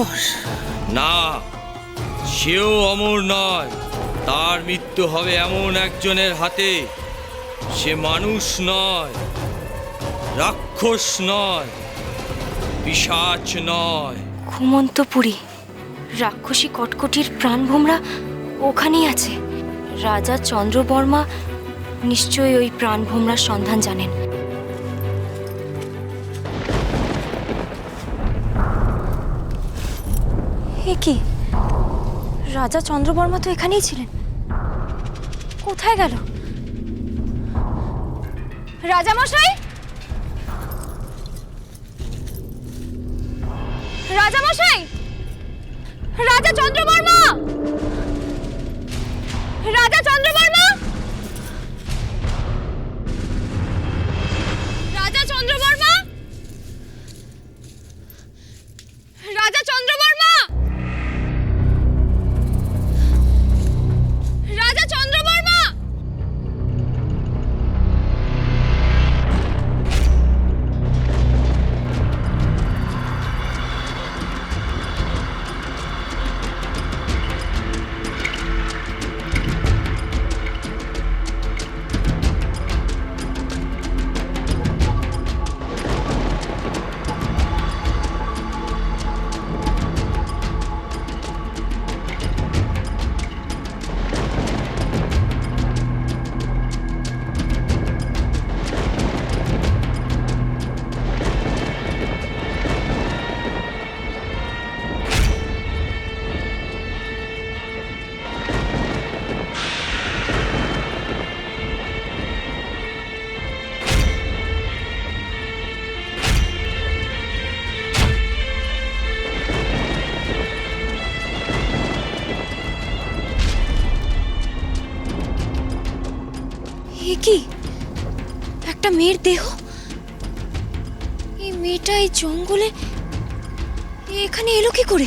অমর? না, সেও অমর নয়। তার মৃত্যু হবে এমন একজনের হাতে। সে মানুষ নয়, রাক্ষস নয়, পিশাচ নয়। ঘুমন্তপুরী, রাক্ষসী কটকটির প্রাণভোমরা ওখানেই আছে। রাজা চন্দ্রবর্মা নিশ্চয়ই ওই প্রাণভোমরার সন্ধান জানেন। এ কি, রাজা চন্দ্রবর্মা তো এখানেই ছিলেন, কোথায় গেল? রাজামশাই, রাজামশাই, রাজা চন্দ্রবর্মা, রাজা চন্দ্রবর্মা, রাজা চন্দ্রবর্মা, রাজা চন্দ্রবর্মা, রাজা চন্দ্রবর্মা। এ কি, একটা মেয়ের দেহ? এই মেয়েটা এই জঙ্গলে এখানে এলো কি করে?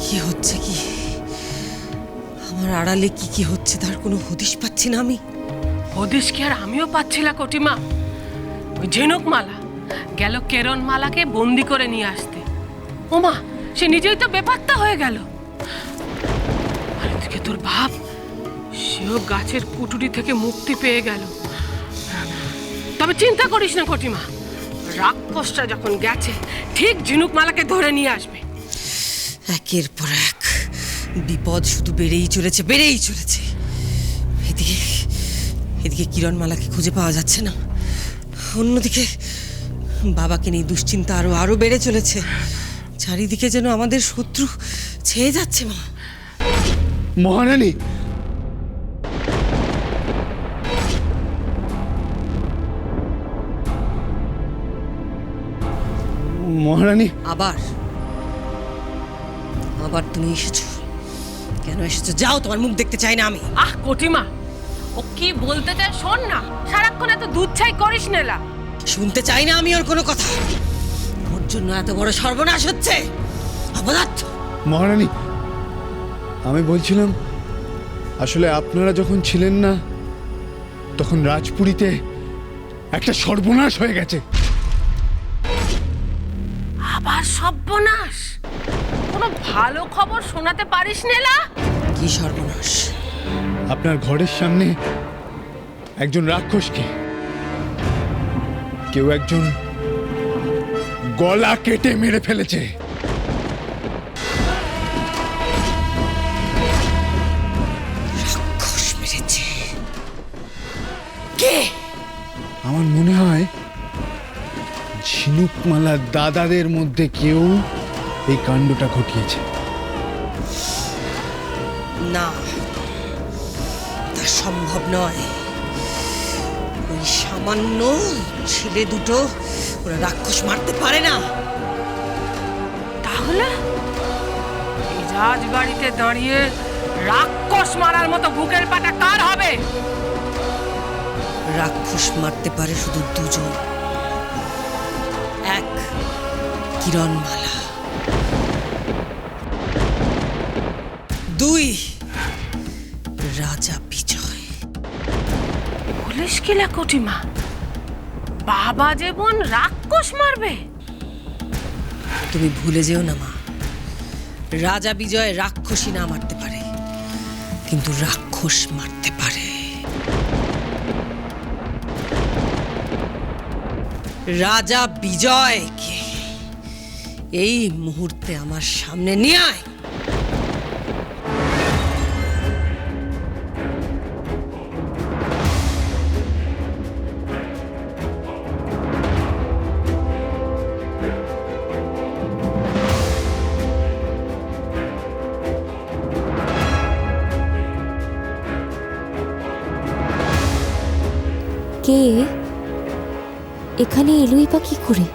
কি হচ্ছে কি? আমার আড়ালে কি কি হচ্ছে তার কোনো হদিশ পাচ্ছি না আমি। হদিশ কি আর আমিও পাচ্ছি না কটিমা। ওই ঝিনুকমালা গেল কেরণমালাকে বন্দি করে নিয়ে আসতে। ওমা, সে নিজেই তো বেপাত্তা হয়ে গেল। আর এদিকে তোর বাপ, সেও গাছের কুটুরি থেকে মুক্তি পেয়ে গেল। তবে চিন্তা করিস না কটিমা, রাক্ষসটা যখন গেছে ঠিক ঝিনুকমালাকে ধরে নিয়ে আসবে। একের পর এক বিপদ শুধু বেড়েই চলেছে, বেড়েই চলেছে। এদিকে এদিকে কিরণমালাকে খুঁজে পাওয়া যাচ্ছে না, অন্যদিকে বাবাকে নিয়ে দুশ্চিন্তা আরো আরো বেড়ে চলেছে। চারিদিকে যেন আমাদের শত্রু ছেয়ে যাচ্ছে। মা, মহারানী, মহারানী, আবার আবার তুমি এসেছো? কেন এসেছো? যাও, তোমার মুখ দেখতে চাই না আমি। আহ কটিমা, ও কি বলতে চায় শোন না। সারাক্ষণ এত দুধ ছাই করিস নেলা। শুনতে চাই না আমি ওর কোনো কথা। ওর জন্য এত বড় সর্বনাশ হচ্ছে। অপদার্থ। মহারানী, আমি বলছিলাম আসলে আপনারা যখন ছিলেন না তখন রাজপুরীতে একটা সর্বনাশ হয়ে গেছে। আবার সর্বনাশ? কোনো ভালো খবর শোনাতে পারিস নেলা? কি সর্বনাশ? আপনার ঘরের সামনে একজন রাক্ষসকে কেউ একজন গলা কেটে মেরে ফেলেছে। রাক্ষস মেরেছে? কে? আমার মনে হয় ঝিনুকমালার দাদাদের মধ্যে কেউ এই কাণ্ডটা ঘটিয়েছে। না, তা সম্ভব নয়। ওই সামান্য ছেলে দুটো ওরা রাক্ষস মারতে পারে না। তাহলে এই রাজবাড়িতে দাঁড়িয়ে রাক্ষস মারার মতো বুকের পাটা কার হবে? রাক্ষস মারতে পারে শুধু দুজন। এক কিরণমালা, দুই রাজা বিজয়। বলিস কিলা কটিমা, বাবা যে বোন রাক্ষস মারবে? তুমি ভুলে যেও না মা, রাজা বিজয় রাক্ষসী না মারতে পারে, কিন্তু রাক্ষস মারতে পারে। রাজা বিজয়কে এই মুহূর্তে আমার সামনে নিয়ে আয়। কে এখানে এলোই বা কি করে?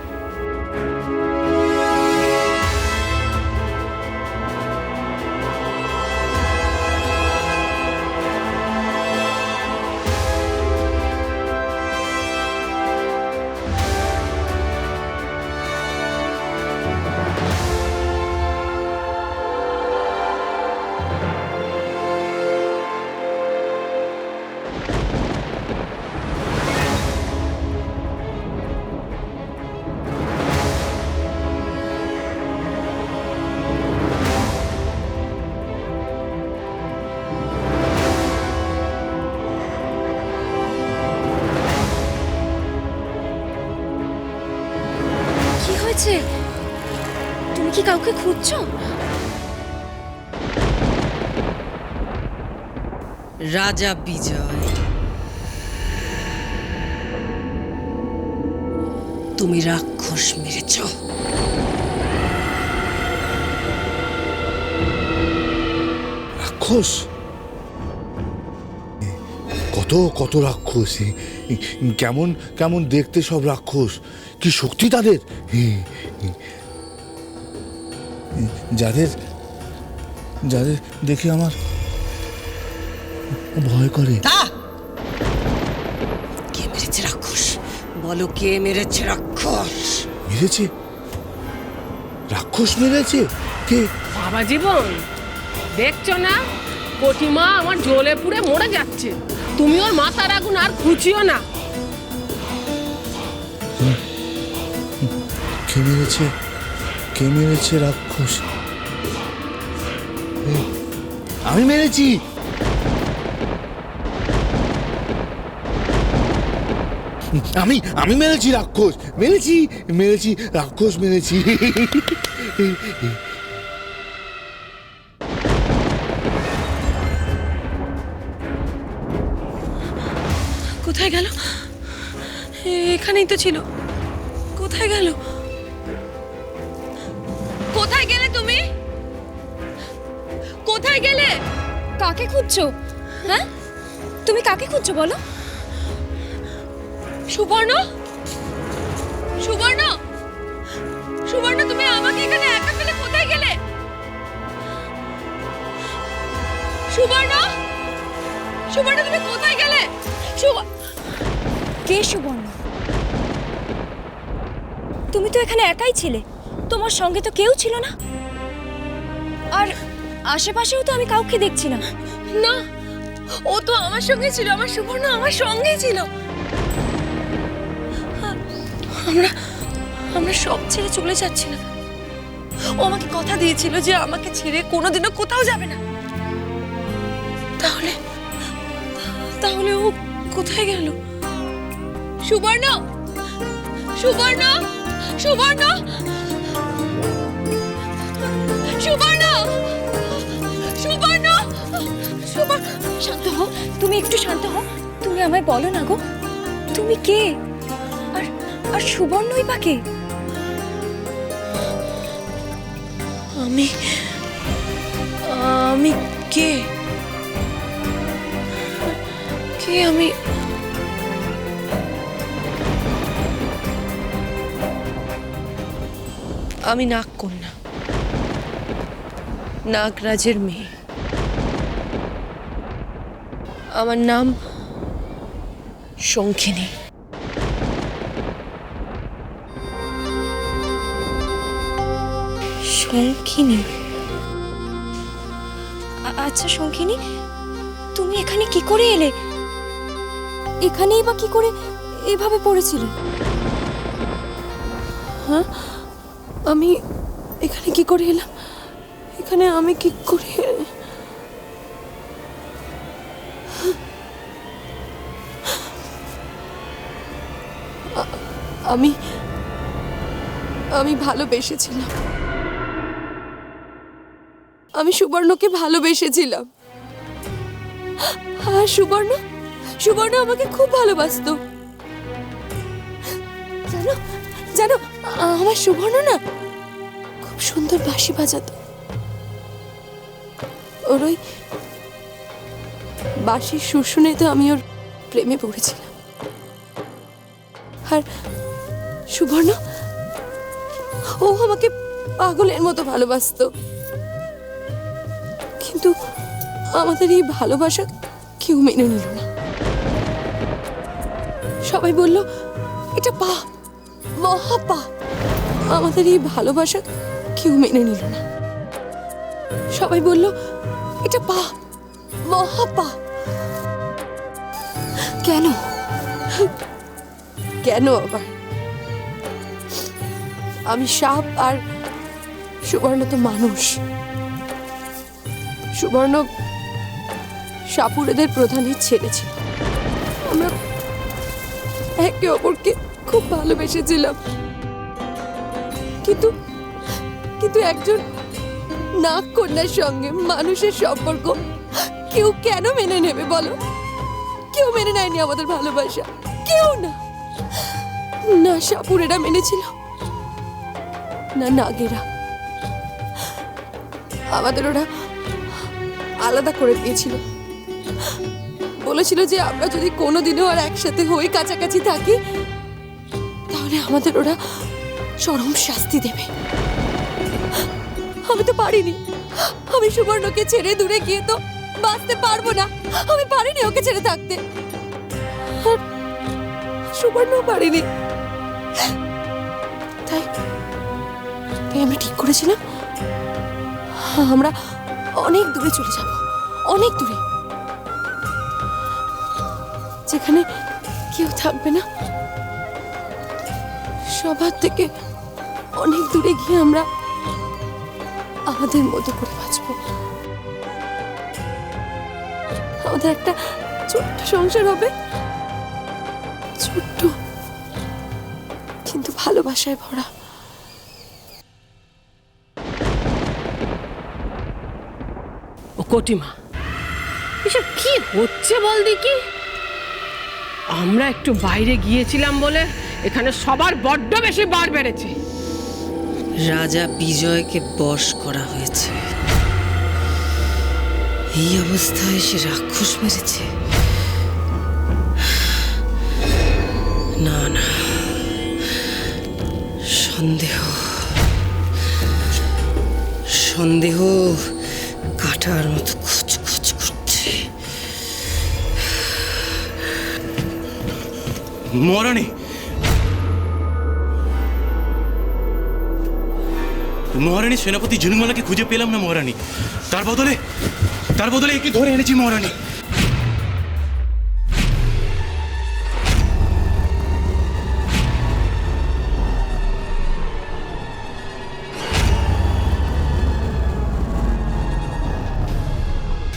তুমি কি কাউকে খুঁজছো? রাজা বিজয়, তুমি রাক্ষস মেরেছ। রাক্ষস? কত কত রাক্ষস! কেমন কেমন দেখতে সব রাক্ষস! কি শক্তি তাদের! যাদের যাদের দেখে আমার ভয় করে। কে মেরেছে রাক্ষস? বলো, কে মেরেছে রাক্ষস? মেরেছে? রাক্ষস মেরেছে? কে? বাবা জীবন, দেখছো না কটিমা আমার জ্বলে পুড়ে মরে যাচ্ছে। তুমি ওর মাথার আগুন আর খুঁচিও না। কে মেরেছে? কে মেরেছে রাক্ষস? আমি মেরেছি। আমি মেরেছি রাক্ষস, মেরেছি রাক্ষস মেরেছি। কোথায় গেল? এখানেই তো ছিল। কোথায় গেল? কোথায় গেলে তুমি? কোথায় গেলে? কাকে খুঁজছো? হ্যাঁ, তুমি কাকে খুঁজছো বলো? সুবর্ণ, সুবর্ণ, সুবর্ণ, তুমি আমাকে এখানে একা ফেলে কোথায় গেলে? সুবর্ণ, সুবর্ণ, তুমি কোথায় গেলে? কে সুবর্ণ? তুমি তো এখানে একাই ছিলে, তোমার সঙ্গে তো কেউ ছিল না, আর আশেপাশেও তো আমি কাউকে দেখছি না। না, ও তো আমার সঙ্গে ছিল, আমার সুবর্ণ আমার সঙ্গেই ছিল। আমরা সব ছেড়ে চলে যাচ্ছিলাম। ও আমাকে কথা দিয়েছিল যে আমাকে ছেড়ে কোনোদিনও কোথাও যাবে না। তাহলে তাহলে ও কোথায় গেল? সুবর্ণ, সুবর্ণ, সুবর্ণ, সুবর্ণ, সুবর্ণ, সুবর্ণ, শান্ত হও, তুমি একটু শান্ত হও। তুমি আমায় বলো না গো, তুমি কে? আর আর সুবর্ণই বা কে? আমি আমি কে? কে আমি? আমি নাগকন্যা, নাগরাজের মেয়ে। আমার নাম শঙ্খিনী। শঙ্খিনী? আচ্ছা শঙ্খিনী, তুমি এখানে কি করে এলে? এখানেই বা কি করে এভাবে পড়েছিলে? হ্যাঁ, আমি এখানে কি করে এলাম? এখানে আমি কি করে আমি ভালোবেসেছিলাম। আমি সুবর্ণকে ভালোবেসেছিলাম। আর সুবর্ণ আমাকে খুব ভালোবাসতো। জানো জানো আমার সুবর্ণ না খুব সুন্দর বাঁশি বাজাতো। ওর ওই বাঁশির সুর শুনে তো আমি ওর প্রেমে পড়েছিলাম। আর সুবর্ণ ও আমাকে পাগলের মতো ভালোবাসতো। কিন্তু আমাদের এই ভালোবাসা কেউ মেনে নিল না। সবাই বলল এটা পাপ, মহাপাপ। আমাদের এই ভালোবাসা কেউ মেনে নিল না। সবাই বলল এটা পাপ, মহাপাপ। কেন কেন আবার? আমি সাপ আর সুবর্ণ তো মানুষ। সুবর্ণ সাপুড়েদের প্রধানের ছেলে ছিল। আমরা একে অপরকে খুব ভালোবেসেছিলাম। কিন্তু কিন্তু একজন নাগ কন্যার সঙ্গে মানুষের সম্পর্ক কেউ কেন মেনে নেবে বলো? কেউ মেনে নেয়নি আমাদের ভালোবাসা, কেউ না। না সাপুড়েরা মেনেছিল, না নাগেরা। আমাদের ওরা আলাদা করে দিয়েছিল। বলেছিল যে আমরা যদি কোনোদিনও আর একসাথে হই, কাছাকাছি থাকি, তাহলে আমাদের ওরা চরম শাস্তি দেবে। আমি তো পারিনি। আমি সুবর্ণকে ছেড়ে দূরে গিয়ে তো বাঁচতে পারবো না। আমি পারিনি ওকে ছেড়ে থাকতে। আর সুবর্ণও পারিনি। তাই আমরা ঠিক করেছিলাম আমরা অনেক দূরে চলে যাব, অনেক দূরে, যেখানে কেউ থাকবে না। সবার থেকে অনেক দূরে গিয়ে আমরা আমাদের মতো করে বাঁচব। আমাদের একটা ছোট্ট সংসার হবে, ছোট্ট কিন্তু ভালোবাসায় ভরা। ও কটিমা, এসব কি হচ্ছে বল দেখি? আমরা একটু বাইরে গিয়েছিলাম বলে এখানে সবার বড্ড বেশি বার বেড়েছে। রাজা বিজয়কে বশ করা হয়েছে। এই অবস্থায় সে রাক্ষস মেরেছে? না না, সন্দেহ সন্দেহ কাটার মতো খচখচ করছে। মহারানী, মহারানী, সেনাপতি ঝিনুকমালাকে খুঁজে পেলাম না মহারানী। তার বদলে একে ধরে এনেছি মহারানী।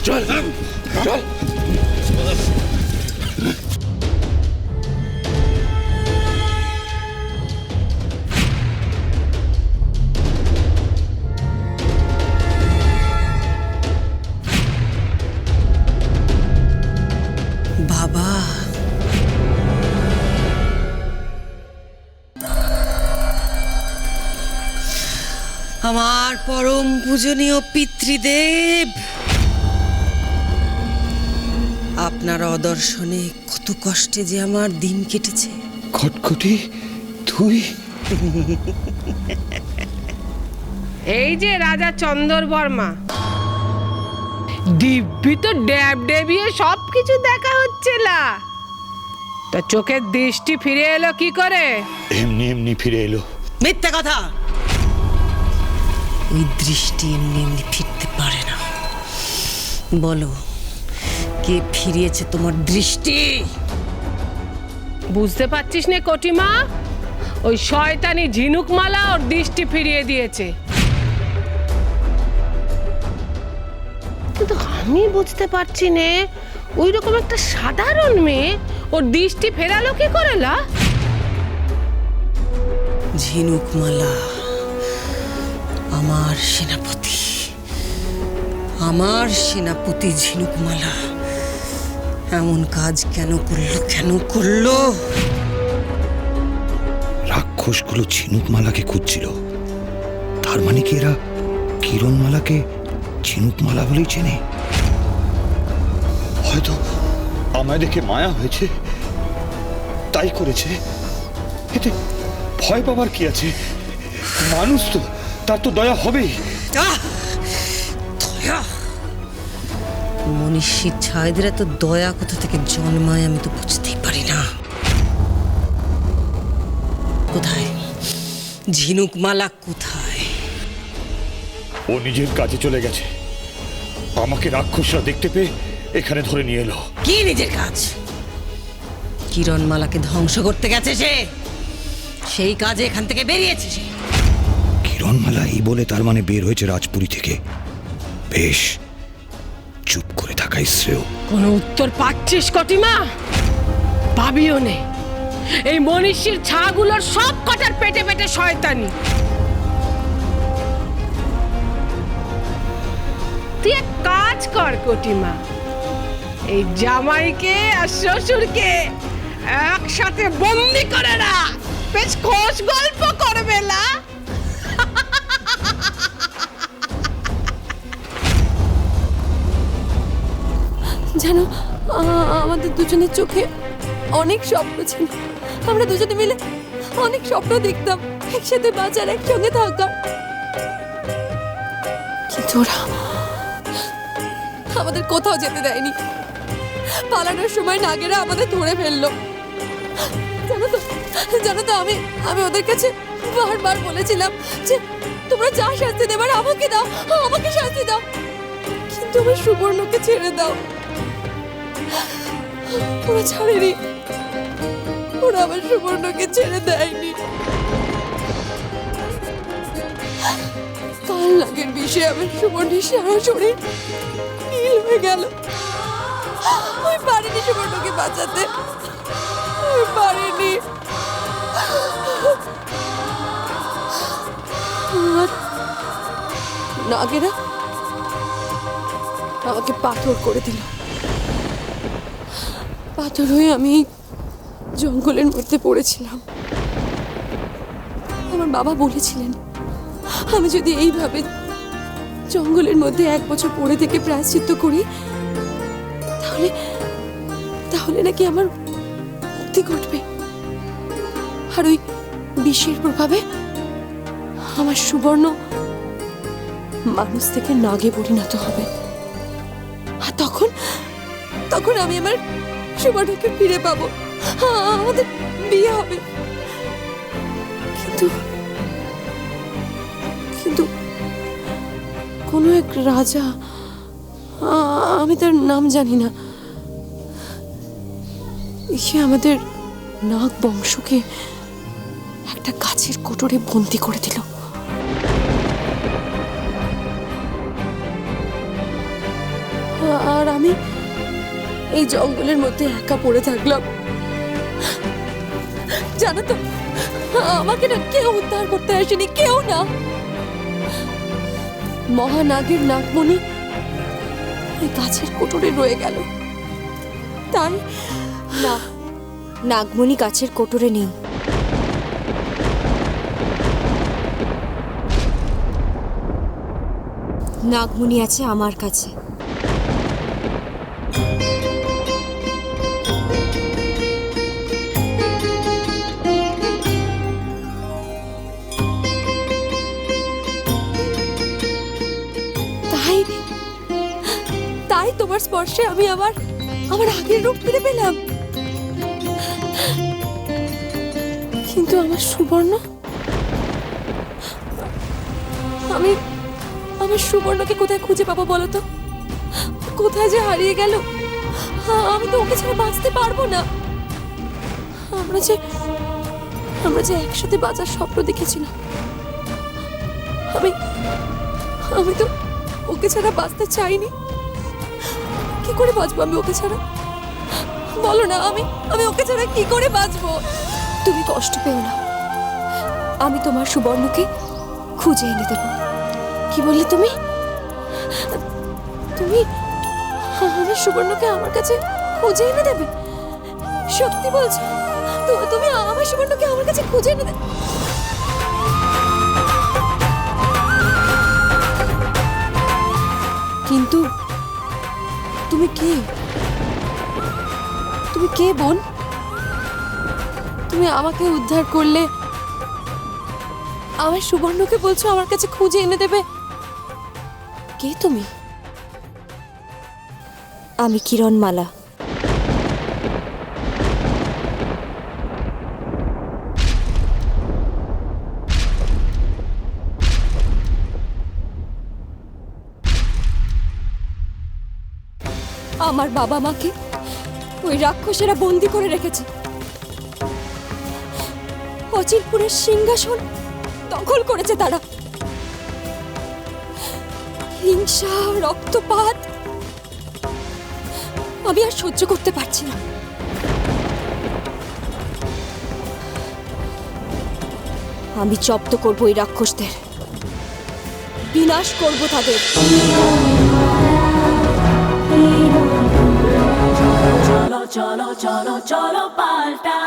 চল চল। বাবা, আমার পরম পূজনীয় পিতৃদেব, আপনার অদর্শনে কত কষ্টে যে আমার দিন কেটেছে। খটখটি, তুই? এই যে রাজা চন্দর বর্মা, দিব্যি তো ড্যাব ডেবিয়ে সব কিছু দেখা হচ্ছে না। তা চোখের দৃষ্টি ফিরে এলো কি করে? এমনি এমনি ফিরে এলো। মিথ্যা কথা। ওই দৃষ্টি এমনি এমনি ফিরতে পারে না। বলো, কে ফিরিয়েছে তোমার দৃষ্টি? বুঝতে পারছিস না কটিমা, ওই শয়তানি ঝিনুকমালা ওর দৃষ্টি ফিরিয়ে দিয়েছে। কিন্তু আমি বুঝতে পারছি না, ওই রকম একটা সাধারণ মেয়ে ওর দৃষ্টি ফেরালো কি করে? লা ঝিনুকমালা আমার সেনাপতি, আমার সেনাপতি ঝিনুকমালা এমন কাজ কেন করলো? রাক্ষসগুলো ঝিনুকমালাকে খুঁজছিল, তার মানে কি এরা কিরণমালাকে ঝিনুকমালা বলেই চেনে? হয়তো আমায় দেখে মায়া হয়েছে, তাই করেছে। এতে ভয় পাবার কি আছে? মানুষ তো, তার তো দয়া হবেই। দয়া? মনীষীর ছায়দের এত দয়া কোথা থেকে জন্মায় আমি তো বুঝতেই পারি না। কোথায় ঝিনুকমালা? কোথায়? ও নিজের কাজে চলে গেছে, আমাকে রাক্ষসরা দেখতে পেয়ে এখানে ধরে নিয়ে এলো। কি নিজের কাজ? কিরণমালাকে ধ্বংস করতে গেছে সে, সেই কাজে এখান থেকে বেরিয়েছে সে। কিরণমালা এই বলে তার মানে বের হয়েছে রাজপুরী থেকে। বেশ, চুপ করে থাকাই শ্রেয়। কোনো উত্তর পাচ্ছিস কটিমা? ভাবিও নে, এই মনীষীর ছাগুলোর সব কটার পেটে পেটে শয়তানি। তুই এক কাজ কর কটিমা, এই জামাইকে আর শ্বশুরকে একসাথে বন্দি করে রাখ, বেশ খোশ গল্প করবে। না যেন আমাদের দুজনের চোখে অনেক স্বপ্ন ছিল, আমরা দুজনে মিলে অনেক স্বপ্ন দেখতাম, একসাথে বাঁচার, একসঙ্গে থাকার। কিন্তু ওরা আমাদের কোথাও যেতে দেয়নি। পালানোর সময় নাগেরা আমাদের ধরে ফেললো। জানো তো আমি ওদের কাছে বারবার বলেছিলাম যে তোমরা যা শাস্তি দেবার আমাকে দাও, আমাকে শাস্তি দাও, কিন্তু আমার সুবর্ণকে ছেড়ে দাও। ওরা ছাড়েনি, ওরা আমার সুবর্ণকে ছেড়ে দেয়নি। কাল নাগের বিষে আমার সুবর্ণের সারা শরীর নীল হয়ে গেল। আমি পারিনি সুবর্ণকে বাঁচাতে, আমি পারিনি। আর নাগেরা আমাকে পাথর করে দিল। পাথর হয়ে আমি জঙ্গলের মধ্যে পড়েছিলাম। আমার বাবা বলেছিলেন আমি যদি এইভাবে জঙ্গলের মধ্যে 1 বছর পড়ে থেকে প্রায়শ্চিত্ত করি তাহলে নাকি আমার মুক্তি ঘটবে। আর ওই বিষের প্রভাবে আমার সুবর্ণ মানুষ থেকে নাগে পরিণত হবে। আর তখন আমি আমার সুবর্ণকে ফিরে পাবো, আমাদের বিয়ে হবে। কিন্তু কোনো এক রাজা, আমি তার নাম জানি না, সে আমাদের নাগ বংশকে একটা গাছের কোটরে বন্দি করে দিল। আর আমি এই জঙ্গলের মধ্যে একা পড়ে থাকলাম। জানো তো, আমাকে না কেউ উদ্ধার করতে আসেনি, কেউ না। মহানাগের নাগমণি ওই গাছের কোটরে রয়ে গেল। তাই না, নাগমণি গাছের কোটরে নেই। নাগমণি আছে আমার কাছে। তাই তোমার স্পর্শে আমি আমার আগের রূপ ফিরে পেলাম। কিন্তু আমার সুবর্ণ, আমার সুবর্ণকে কোথায় খুঁজে পাবো বলো তো? কোথায় যে হারিয়ে গেল আমি তো ওকে ছাড়া বাঁচতে পারবো না। আমরা যে একসাথে বাঁচার স্বপ্ন দেখেছিলাম, আমি তো ওকে ছাড়া বাঁচতে চাইনি। কি করে বাঁচবো আমি ওকে ছাড়া? বলো না, আমি ওকে ছাড়া কি করে বাঁচবো? তুমি কষ্ট পেও না, আমি তোমার সুবর্ণকে খুঁজে এনে দেব। কি বললে তুমি? তুমি আমার সুবর্ণকে আমার কাছে খুঁজে এনে দেবে? সত্যি বলছো? তুমি আমার সুবর্ণকে আমার কাছে খুঁজে এনে দেবে? কিন্তু তুমি কে? তুমি কে বোন? তুমি আমাকে উদ্ধার করলে, আমার সুবর্ণকে বলছো আমার কাছে খুঁজে এনে দেবে? কে তুমি? আমি কিরণমালা। আমার বাবা মাকে ওই রাক্ষসেরা বন্দি করে রেখেছে। অচিরপুরের সিংহাসন দখল করেছে তারা। হিংসা, রক্তপাত আমি আর সহ্য করতে পারছি না। আমি জব্দ করব এই রাক্ষসদের, বিনাশ করব তাদের। চলো চলো চলো চলো পাল্টা